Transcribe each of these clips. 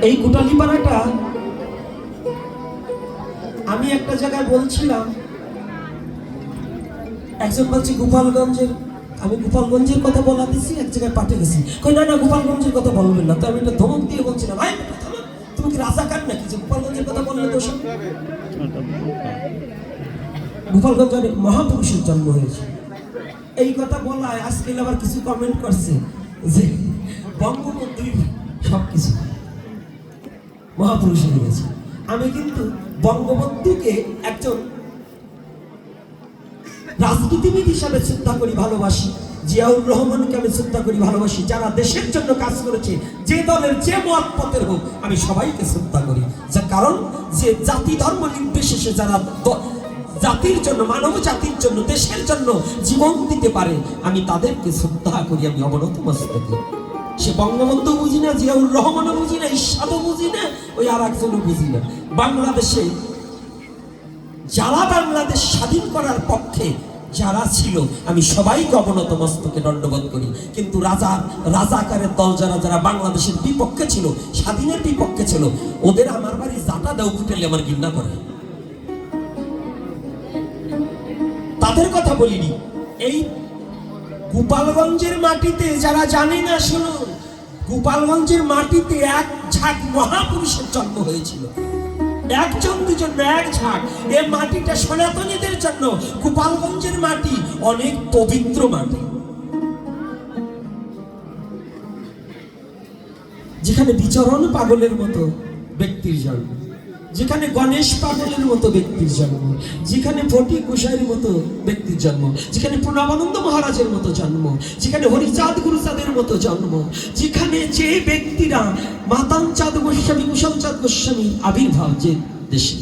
এই কোটালীপাড়াটা আমি একটা জায়গায় বলছিলাম, একজন বলছে গোপালগঞ্জের, আমি গোপালগঞ্জের কথা বলা দিচ্ছি, এক জায়গায় পাঠে গেছি, কই না না গোপালগঞ্জের কথা বলবেন না। তো আমি একটা ধমক দিয়ে বলছিলাম, ভাই তুমি কি রাজাকার নাকি যে গোপালগঞ্জের কথা বললে? দোষ গোপালগঞ্জে অনেক মহাপুরুষের জন্ম হয়েছে। এই কথা বলায় আজকে আবার কিছু কমেন্ট করছে যে বঙ্গবন্ধুই সবকিছু, মহাপুরুষ হয়ে গেছে। আমি কিন্তু বঙ্গবন্ধুকে একজন রাজনীতিবিদ হিসাবে শ্রদ্ধা করি, ভালোবাসি। জিয়াউর রহমানকে আমি শ্রদ্ধা করি, ভালোবাসি। যারা দেশের জন্য কাজ করেছে, যে দলের যে মত পথের হোক, আমি সবাইকে শ্রদ্ধা করি। যার কারণ যে জাতি ধর্ম নির্বিশেষে যারা জাতির জন্য, মানব জাতির জন্য, দেশের জন্য জীবন দিতে পারে, আমি তাদেরকে শ্রদ্ধা করি, আমি অবনত মস্তকে। সে বঙ্গবন্ধু বুঝি না, জিয়াউর রহমানও বুঝি না, ঈশ্বরও বুঝি না, ওই আর একজনও বুঝি না। বাংলাদেশে যারা বাংলাদেশ স্বাধীন করার পক্ষে যারা ছিল, আমি সবাইকে অবনত মস্তকে দণ্ডবোধ করি। কিন্তু রাজাকারের দল যারা যারা বাংলাদেশের বিপক্ষে ছিল, স্বাধীনের বিপক্ষে ছিল, ওদের আমার বাড়ি জাটা দাও ফুটেলে আমার ঘৃণা করে। তাদের কথা বলিনি। এই গোপালগঞ্জের মাটিতে যারা জানে না, শুনুন, গোপালগঞ্জের মাটিতে এক ঝাঁক মহাপুরুষের জন্ম হয়েছিল। একজন দুজন না, এক ঝাঁক। এই মাটিটা সনাতনীদের জন্য, গোপালগঞ্জের মাটি অনেক পবিত্র মাটি, যেখানে বিচরণ পাগলের মতো ব্যক্তির জন্ম, যেখানে গণেশ পাগলের মতো ব্যক্তির জন্ম, যেখানে ফটিক গোসাইয়ের মতো ব্যক্তির জন্ম, যেখানে প্রণবানন্দ মহারাজের মতো জন্ম, যেখানে হরিচাঁদ গুরুচাঁদের মতো জন্ম, যেখানে যে ব্যক্তিরা মাতানচাঁদ গোস্বামী, কুশলচাঁদ গোস্বামীর আবির্ভাব যে দেশে,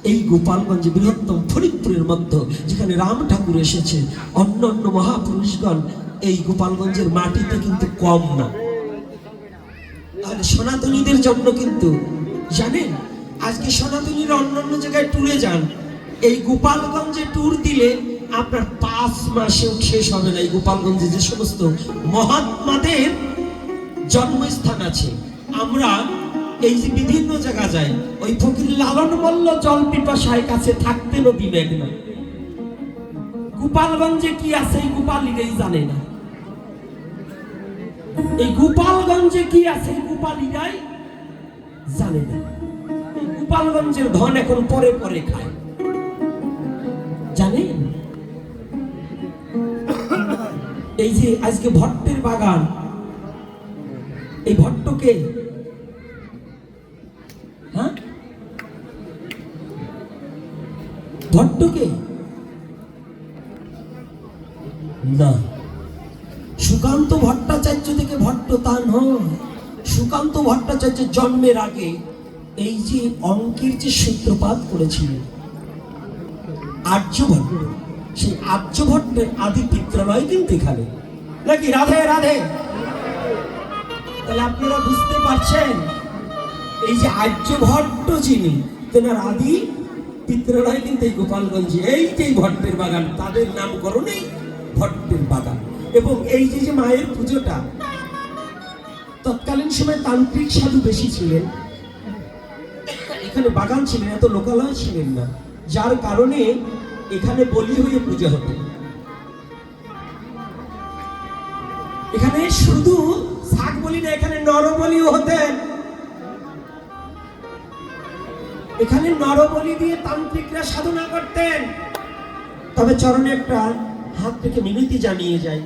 এই গোপালগঞ্জে বৃহত্তম ফরিদপুরের মধ্যে যেখানে রাম ঠাকুর এসেছে, অন্য অন্য মহাপুরুষগণ এই গোপালগঞ্জের মাটিতে কিন্তু কম না। তাহলে সনাতনীদের জন্য কিন্তু জানেন, আজকে সনাতনীরা অন্যান্য জায়গায় ট্যুরে যান, এই গোপালগঞ্জে ট্যুর দিলে আপনার 5 মাসেও শেষ হবে না। এই গোপালগঞ্জে যে সমস্ত মহাত্মাদের জন্মস্থান আছে, আমরা এই যে বিভিন্ন জায়গা যাই, ওই ফকির লালন বলল জল পিপাসায় কাছে থাকতে নদী মেঘ না। গোপালগঞ্জে কি আছে এই গোপালীরাই জানে না। এই গোপালগঞ্জে কি আছে এই গোপালীরাই জানে না। গোপালগঞ্জের ধন এখন পরে পরে খায়, জানেন? এই যে আজকে ভট্টের বাগান, এই ভট্টকে, হ্যাঁ ভট্টকে না, সুকান্ত ভট্টাচার্য থেকে ভট্ট তা নয়। সুকান্ত ভট্টাচার্যের জন্মের আগে এই যে অঙ্কের যে সূত্রপাত করেছিলেন আর্যভট্ট, সেই আর্যভট্টের আদি পিত্রালয় কিন্তু এখানে, নাকি? রাধে রাধে। তাহলে আপনারা বুঝতে পারছেন, এই যে আর্যভট্ট যিনি, তেনার আদি পিত্রালয় কিন্তু এই গোপালগঞ্জে। এই যে ভট্টের বাগান, তাদের নামকরণেই ভট্টের বাগান। এবং এই যে মায়ের পুজোটা, তৎকালীন সময় তান্ত্রিক সাধু বেশি ছিলেন, এখানে বাগান ছিলেন, এত লোকালয় ছিলেন না, যার কারণে এখানে বলি হয়ে পূজা হতো। এখানে শুধু শাক বলি না, এখানে নরবলিও হতেন। এখানে নরবলি দিয়ে তান্ত্রিকরা সাধনা করতেন। তবে চরণে একটা হাত থেকে মিনতি জানিয়ে যায়,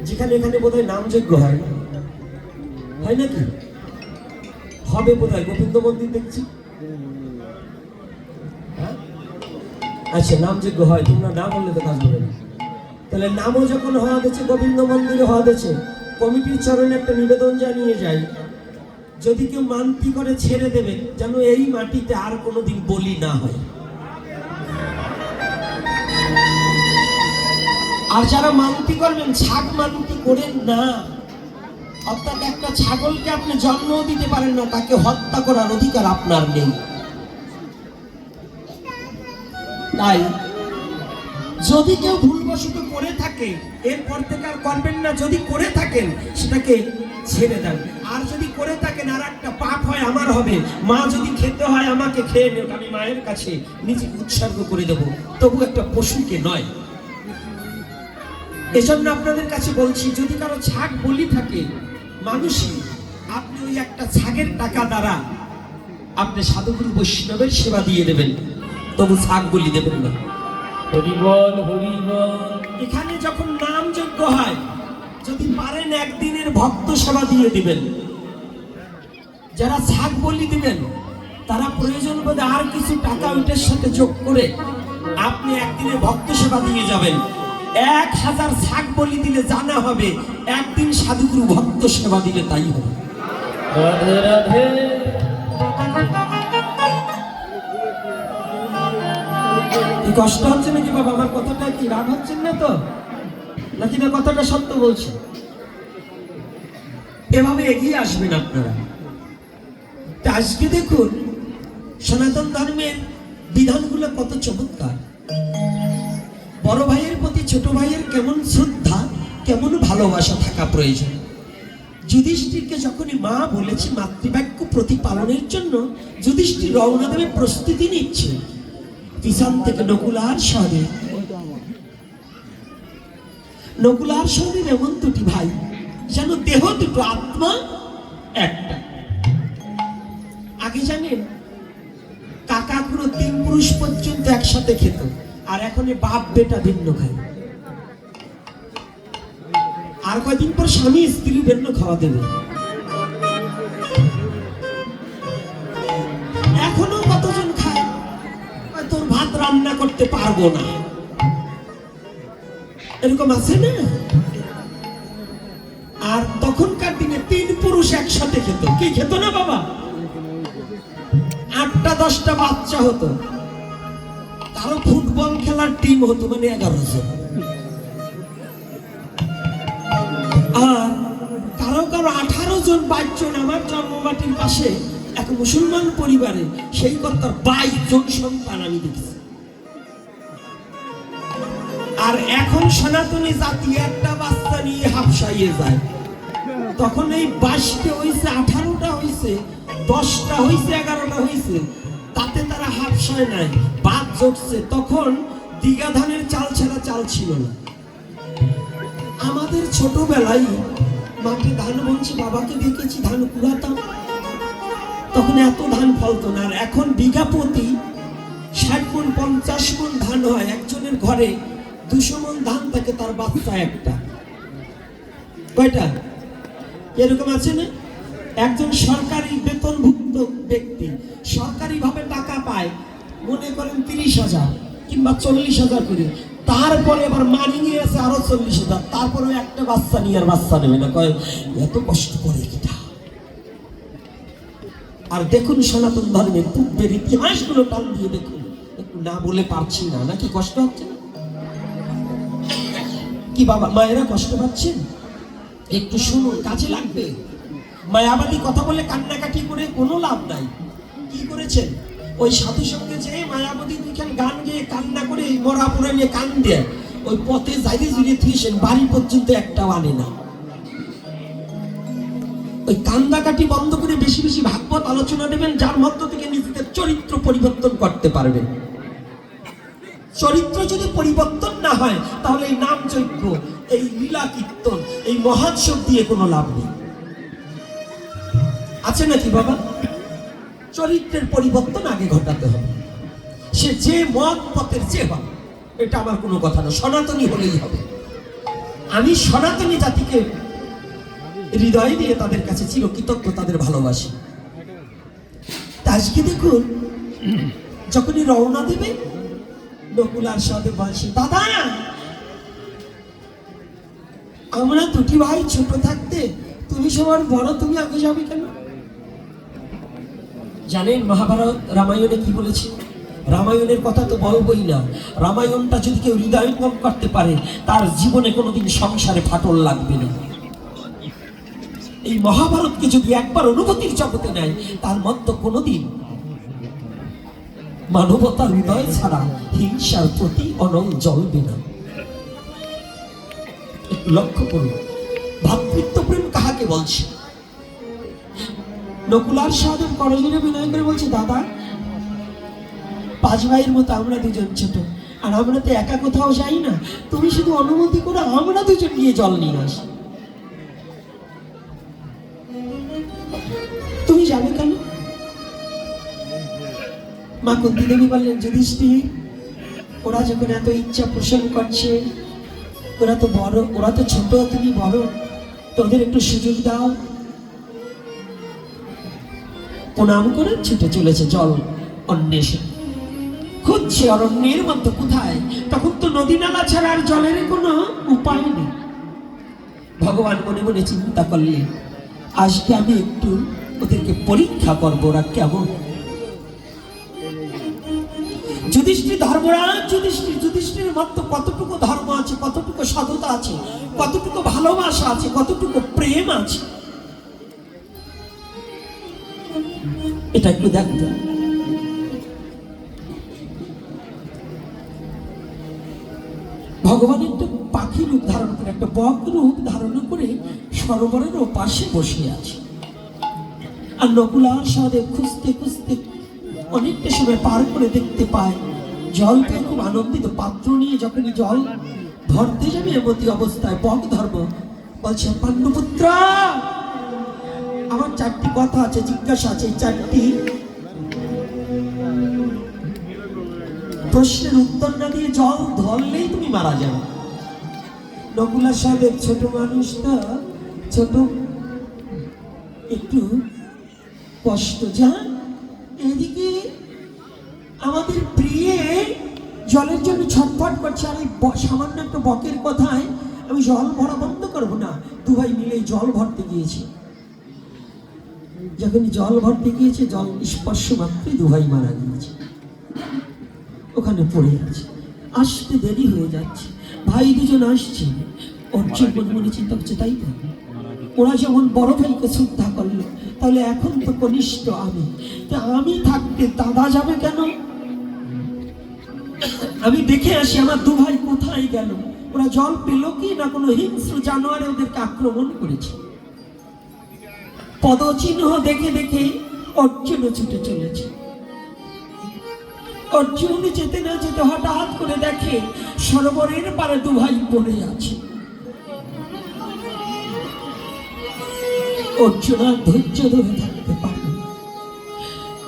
যেখানে এখানে বোধহয় নামযজ্ঞ হয়, হয় নাকি? হবে বোধহয়, গোবিন্দ মন্দির দেখছি। আচ্ছা, নামযজ্ঞ হয়, তোমরা না বললে তো কাজ হবে না। তাহলে নামও যখন হওয়া দিচ্ছে, গোবিন্দ মন্দিরে হওয়া দিচ্ছে, কমিটির চরণে একটা নিবেদন জানিয়ে যায়, যদি কেউ মানতি করে ছেড়ে দেবে, যেন এই মাটিতে আর কোনোদিন বলি না হয়। আর যারা মানতি করবেন, ছাগ মানতি করেন না। অর্থাৎ একটা ছাগলকে আপনি জন্ম দিতে পারেন না, তাকে হত্যা করার অধিকার আপনার নেই। তাই যদি কেউ ভুলবশত করে থাকে, এরপর থেকে আর করবেন না। যদি করে থাকেন, সেটাকে ছেড়ে দেন। আর যদি করে থাকেন আর একটা পাপ হয় আমার হবে, মা যদি খেতে হয় আমাকে খেয়ে নেব, আমি মায়ের কাছে নিজেকে উৎসর্গ করে দেব, তবু একটা পশুকে নয়। এজন্য আপনাদের কাছে বলছি, যদি কারো ছাগ বলি থাকে মানুষই, আপনি ওই একটা ছাগের টাকা দ্বারা আপনি সাধুগুরু বৈষ্ণবের সেবা দিয়ে দেবেন, তবু ছাগ বলি দেবেন না। হরিবল হরিবল। এখানে যখন নাম যজ্ঞ হয়, যদি পারেন একদিনের ভক্ত সেবা দিয়ে দিবেন। যারা ছাগ বলি দিবেন তারা প্রয়োজন বোধে আর কিছু টাকা ওইটার সাথে যোগ করে আপনি একদিনের ভক্ত সেবা দিয়ে যাবেন। 1000 ছাগ বলি দিলে জানা হবে, একদিন সাধুগুরু ভক্ত সেবা দিলে তাই হবে। রাধে রাধে। কি কষ্ট হচ্ছে নাকি বাবা? আমার কথাটা কি রাগ হচ্ছেন না তো, নাকি না কথাটা সত্য বলছি? এভাবে এগিয়ে আসবেন আপনারা। তা আজকে দেখুন সনাতন ধর্মের বিধানগুলো কত চমৎকার। বড় ভাইয়ের প্রতি ছোট ভাইয়ের কেমন শ্রদ্ধা, কেমন ভালোবাসা থাকা প্রয়োজন। যুধিষ্ঠিরকে যখনই মা বলেছে মাতৃবাক্য প্রতিপালনের জন্য, যুধিষ্ঠির রওনা দেবে, প্রস্তুতি নিচ্ছে। পিছন থেকে নকুলার সহদেব, নকুলার সহদেব এমন দুটি ভাই যেন দেহ দুটো, আত্মা একটা। আগে জানেন কাকা খুড়ো 3 পুরুষ পর্যন্ত একসাথে খেত, আর এখন বাপ বেটা ভিন্ন খায়। আর কয়দিন পর স্বামী স্ত্রী ভিন্ন খাওয়া দেবে। এখনো কতজন খায়, তোর ভাত রান্না করতে পারবো না, এরকম আছে না? আর তখনকার দিনে 3 পুরুষ একসাথে খেত। কি খেত না বাবা? 8টা 10টা বাচ্চা হতো। কারো ফুটবল খেলার টিম হতো, মানে 11 জন। আর কারো কারো 18 জন 22 জন। আমার জন্মমাটির পাশে এক মুসলমান পরিবারে সেই কর্তার 22 জন সন্তান আমি দেখেছি। আর এখন সনাতনী জাতি একটা বাচ্চা নিয়ে হাফসাইয়ে যায়। তখন এই 22টা হয়েছে, 18টা হয়েছে, 10টা হয়েছে, 11টা হয়েছে, তাতে তারা হাফসায় নাই, বাদ জটছে। তখন দিঘা ধানের চাল ছাড়া চাল ছিল না। আমাদের ছোটবেলায় মাকে ধান বলছে, বাবাকে দেখেছি ধান কুড়াতাম, তখন এত ধান ফলতো না। আর এখন বিঘা প্রতি 60 মণ 50 মণ ধান হয়। একজনের ঘরে 200 মণ ধান থাকে, তার বাচ্চা একটা। কয়টা এরকম আছে না? একজন সরকারি বেতনভুক্ত ব্যক্তি সরকারি ভাবে টাকা পায়, মনে করেন 30,000 কিংবা 40,000 করে, তারপরে আবার মানি নিয়ে আছে আরো 40,000, তারপরে একটা বাচ্চা নিয়ে আর বাচ্চা নেবে না, কয় এত কষ্ট করে কিটা। আর দেখুন সনাতন ধর্মের পূর্বের ইতিহাসগুলো টান দিয়ে দেখুন, একটু না বলে পারছি না, নাকি কষ্ট হচ্ছে না? কি বাবা মায়েরা কষ্ট পাচ্ছেন? একটু শুনুন, কাজে লাগবে। মায়াবাদী কথা বলে কান্নাকাটি করে কোনো লাভ নাই। কি করেছেন? ওই সাধু সঙ্গে যে মায়াবাদী দুইখান গান গেয়ে কান্না করে মরা পুরে নিয়ে কান দেয়, ওই পথে যাইতে জুড়ে থুয়েছেন, বাড়ি পর্যন্ত একটাও আনে না। ওই কান্দাকাটি বন্ধ করে বেশি বেশি ভাগবত আলোচনা দেবেন, যার মধ্য থেকে নিজেদের চরিত্র পরিবর্তন করতে পারবেন। চরিত্র যদি পরিবর্তন না হয়, তাহলে এই নাম যজ্ঞ, এই লীলা কীর্তন, এই মহোৎসব দিয়ে কোনো লাভ নেই। আছে নাকি বাবা? চরিত্রের পরিবর্তন আগে ঘটাতে হবে। সে যে মত পথের যে হবে, এটা আমার কোনো কথা না, সনাতনী হলেই হবে। আমি সনাতনী জাতিকে হৃদয় দিয়ে তাদের কাছে চিরকৃতজ্ঞ, তাদের ভালোবাসি। আজকে দেখুন যখনই রওনা দেবে, নকুলার সাথে বলছে, দাদা আমরা দুটি ভাই ছোট থাকতে তুমি সবার বড়, তুমি আগে যাবে কেন? জানেন মহাভারত রামায়ণে কি বলেছে? রামায়ণের কথা তো বলবই না। রামায়ণটা যদি কেউ হৃদয়ঙ্গম করতে পারে, তার জীবনে কোনোদিন সংসারে ফাটল লাগবে না। এই মহাভারতকে যদি একবার অনুভূতির জগতে নেয়, তার মধ্যে কোনোদিন মানবতার হৃদয় ছাড়া হিংসার প্রতি অনল জ্বলবে না। একটু লক্ষ্য করুন, ভাতৃত্ব প্রেম কাহাকে বলছে? নকুলার সহদেব করজোড়ে বিনয় করে বলছে, দাদা, 5 ভাইয়ের মতো আমরা দুজন ছোট, আর আমরা তো একা কোথাও যাই না, তুমি শুধু অনুমতি করে আমরা দুজন গিয়ে জল নিয়ে আসি। তুমি যাবে কেন? মা কুন্তী দেবী বললেন, যুধিষ্ঠির, ওরা যখন এত ইচ্ছা পোষণ করছে, ওরা তো বড়, ওরা তো ছোট, তুমি বড়, তোদের একটু সুযোগ দাও। প্রণাম করে ছুটে চলেছে জল অন্বেষণ, খুঁজছে অরণ্যের মধ্যে কোথায়। তখন তো নদী নালা ছাড়া আর জলের কোনো উপায় নেই। ভগবান মনে মনে চিন্তা করলেন, আজকে আমি একটু ওদেরকে পরীক্ষা করবো, ওরা কেমন। যুধিষ্ঠির ধর্মরাজ, যুধিষ্ঠিরের মধ্যে কতটুকু ধর্ম আছে, কতটুকু সততা আছে, কতটুকু ভালোবাসা আছে, কতটুকু প্রেম আছে, এটা একটু দেখতে। ভগবান একটা পাখি রূপ ধারণ করে, একটা বক রূপ ধারণ করে সরোবরের ওপাশে বসে আছে। আর নকুলার সহদেব খুঁজতে খুঁজতে অনেকটা সময় পার করে দেখতে পায়, জল পেয়ে খুব আনন্দিত, পাত্র নিয়ে যখনই জল ভরতে যাবে এমতি অবস্থায় বক ধর্ম বলছে, পাণ্ডুপুত্র, আমার 4টি কথা আছে, জিজ্ঞাসা আছে, 4টি প্রশ্নের উত্তর না দিয়ে জল ধরলেই তুমি মারা যাবে। নকুলা সাহেব ছোট মানুষটা, ছোট, একটু কষ্ট যা। এদিকে আমাদের প্রিয়ে জলের জন্য ছটফট করছে, আর এই সামান্য একটা বকের কথায় আমি জল ভরা বন্ধ করবো না। 2 ভাই মিলে জল ভরতে গিয়েছে, যখন জল ভরতে গিয়েছে, জল স্পর্শ মাত্রই 2 ভাই মারা গিয়েছে, ওখানে পড়ে আছে। আসতে দেরি হয়ে যাচ্ছে, ভাই দুজন আসছে। অর্জুন মনে মনে চিন্তা করছে, তাই তো, ওরা যেমন বড় ভাইকে শ্রদ্ধা করলো, তাহলে এখন তো কনিষ্ঠ আমি, তা আমি থাকতে দাদা যাবে কেন? আমি দেখে আসি আমার 2 ভাই কোথায় গেল, ওরা জল পেল কি না কোনো হিংস্র জানোয়ারে ওদেরকে আক্রমণ করেছে। পদচিহ্ন দেখে দেখে অর্জুন ছুটে চলেছে। অর্জুন যেতে না যেতে হঠাৎ করে দেখে সরোবরের পারে 2 ভাই পড়ে আছে। অর্জুন আর ধৈর্য ধরে থাকতে পারে,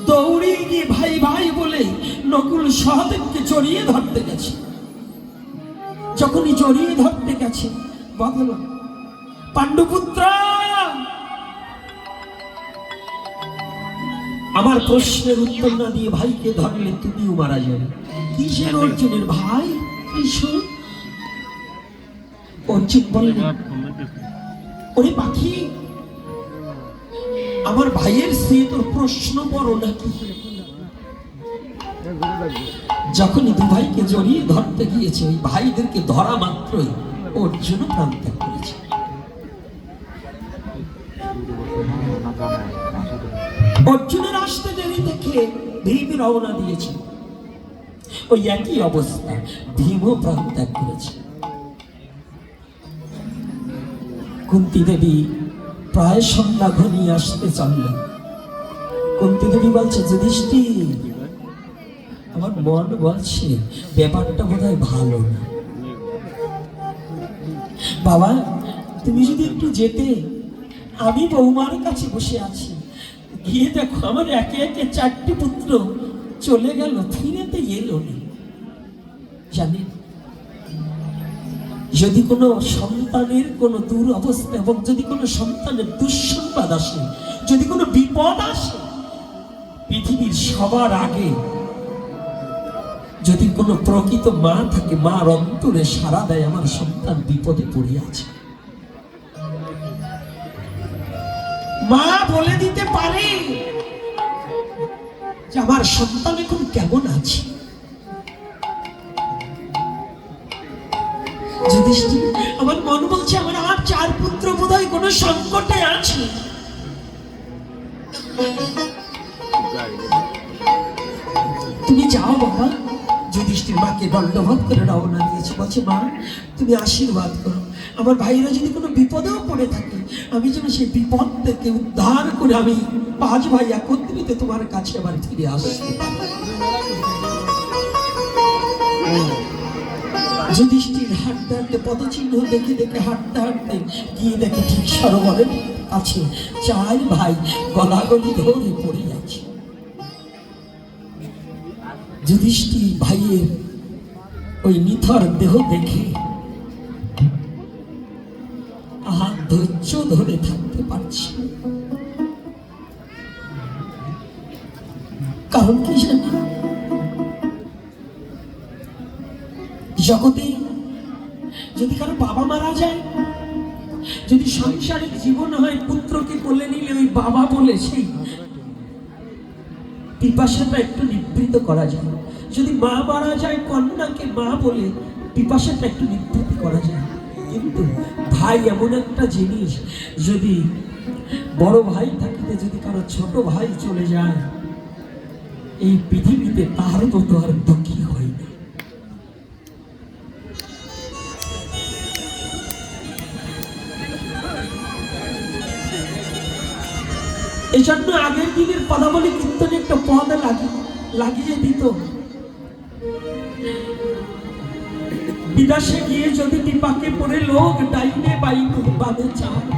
দৌড়ে গিয়ে ভাই ভাই বলে নকুল সহদেবকে জড়িয়ে ধরতে গেছে। যখনই জড়িয়ে ধরতে গেছে, বলল, পাণ্ডুপুত্র, আমার প্রশ্নের উত্তর না দিয়ে ভাইকে ধরলে তুমিও মারা যাবে। কিসের অর্জুনের ভাই? কৃষ্ণ। অর্জুন বললেন, ওরে পাখি, আমার ভাইয়ের সে তোর প্রশ্ন বড় নাকি? যখনই 2 ভাইকে জড়িয়ে ধরতে গিয়েছে, ওই ভাইদেরকে ধরা মাত্রই অর্জুন প্রাণ ত্যাগ করেছে। অর্জুনের আসতে দেরি দেখে ভীম রওনা দিয়েছে, ওই একই অবস্থা, ভীমও প্রাণ ত্যাগ করেছে। কুন্তী দেবী প্রায় সন্ধ্যা ঘনিয়ে আসতে চললেন। কুন্তী দেবী বলছে, যুধিষ্ঠির, আমার মন বলছে ব্যাপারটা বোধহয় ভালো না। বাবা, তুমি যদি একটু যেতে, আমি বৌমার কাছে বসে আছি, গিয়ে দেখো আমার একে একে 4টি পুত্র চলে গেল, ফিরেতে এলো না। জানেন, যদি কোনো সন্তানের কোনো দুরবস্থা এবং যদি কোনো সন্তানের দুঃসংবাদ আসে, যদি কোনো বিপদ আসে, পৃথিবীর সবার আগে যদি কোনো প্রকৃত মা থাকে, মার অন্তরে সাড়া দেয়, আমার সন্তান বিপদে পড়ে আছে। মা বলে দিতে পারে যে আমার সন্তান এখন কেমন আছে। যুধিষ্ঠির, আমার মন বলছে আমার আর 4 পুত্র বোধহয় কোনো সংকটে আছে। তুমি যাও বাবা। যুধিষ্ঠির মাকে দণ্ডবোধ করে রওনা দিয়েছে, বলছে, মা তুমি আশীর্বাদ করো, আমার ভাইরা যদি কোনো বিপদেও পড়ে থাকে, আমি যেন সেই বিপদ থেকে উদ্ধার করে আমি পাঁচ ভাই একত্রিত তোমার কাছে আবার ফিরে আসছে। যুধিষ্ঠির হাঁটতে হাঁটতে পদচিহ্ন দেখে দেখে হাঁটতে হাঁটতে গিয়ে দেখে ঠিক সরোবরের কাছে চার ভাই গলাগলি ধরে পড়ে যাচ্ছে। যুধিষ্ঠির ভাইয়ের ওই নিথর দেহ দেখে আর ধৈর্য ধরে থাকতে পারছি। কারণ কি জানি, জগতে যদি কারো বাবা মারা যায়, যদি সাংসারিক জীবন হয়, পুত্রকে কোলে নিলে ওই বাবা বলে সেই পিপাসাটা একটু নিবৃত করা যায়। যদি মা মারা যায়, কন্যাকে মা বলে পিপাসাটা একটু নিবৃত্তি করা যায়। কিন্তু ভাই এমন একটা জিনিস, যদি বড় ভাই থাকিতে যদি কারো ছোট ভাই চলে যায়, এই পৃথিবীতে তার মতো আর দুঃখী হয় না। এই জন্য আগের দিনের পদাবলী কীর্তনে একটা পদ লাগিয়ে দিত, বিদেশে গিয়ে যদি বিপাকে পড়ে লোক ডাইনে বাইনে বাদে চায়,